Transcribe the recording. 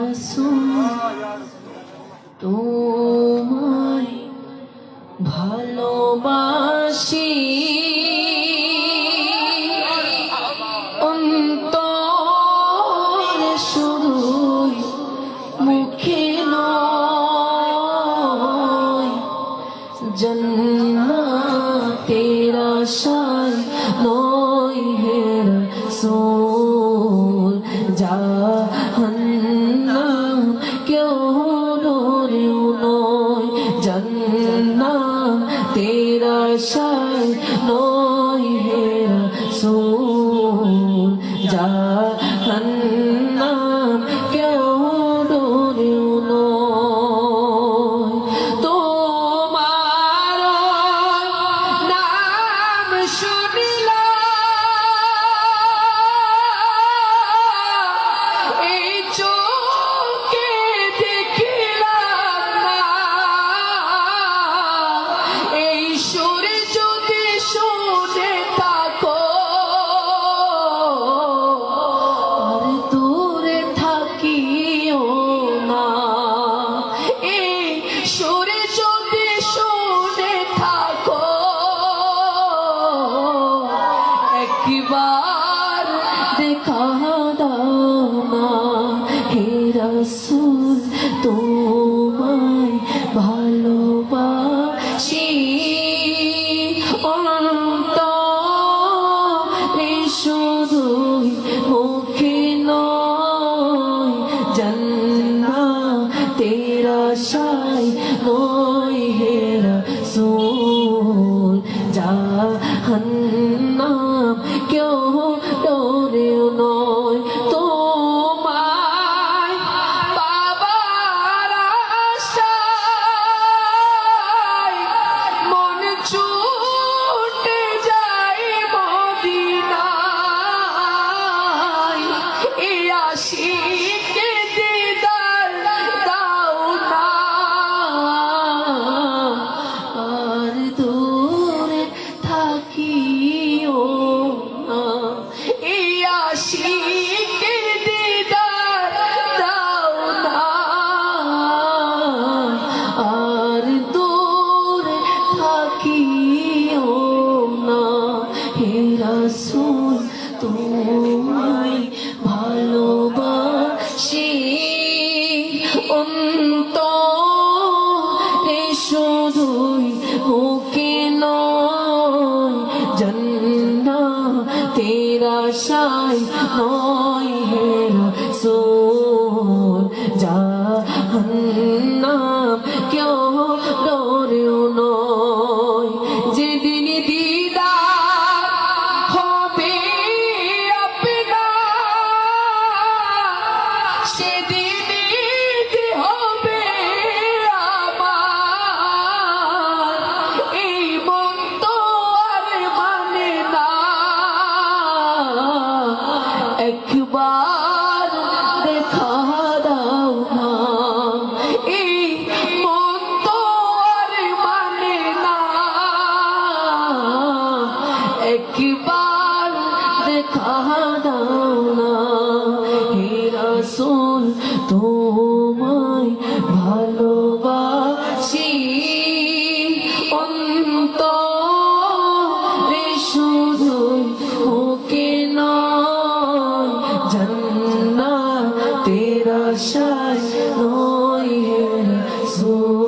রাসূল তোমায় ভালোবাসি অন্তরে শুধুই মুখে নয় জান্নাতের আশায় নয় হে রাসূল জাহান্নাম কেউ ডরেও নয় জান্নাতের আশায় নয় হে রাসূল জাহান্নাম কেউ ডরেও নয় তোমার নাম শুনিলা এই চোখে দেখিলাম না এই সুরে যদি শুনে থাকো আর দূরে থাকিও না এই সুরে যদি শুনে থাকো একবার দেখা দাও না হে রাসূল তোমায় ভালোবাসি অন্তরে শুধুই মুখে নয় জান্নাতের আশায় নয় হে রাসূল জাহান্নাম কেউ ডরেও নয় তোমায় পাবার আশায় মন ছুটে যায় মদিনায় এই আশিকে দিদার দাও না আর দূরে থাকিও না এই আশিকে দিদার দাও না আর দূরে থাকিও না হে রাসূল তোমায় ভালোবাসি অন্তরে শুধুই মুখে নয় জান্নাতের আশায় নয় হে রাসূল জাহান্নাম কেউ ডরেও নয় যেদিন দিদার হবে আপনার সেদিন হবে আমার এই মন তো আর মানে না একবার দেখা দাও না এই মন তো আর মানে না একবার দেখা দাও না হে রাসূল তোমায় ভালোবাসি অন্তরে শুধুই মুখে নয় জান্নাতের আশায় নয় হে রাসূল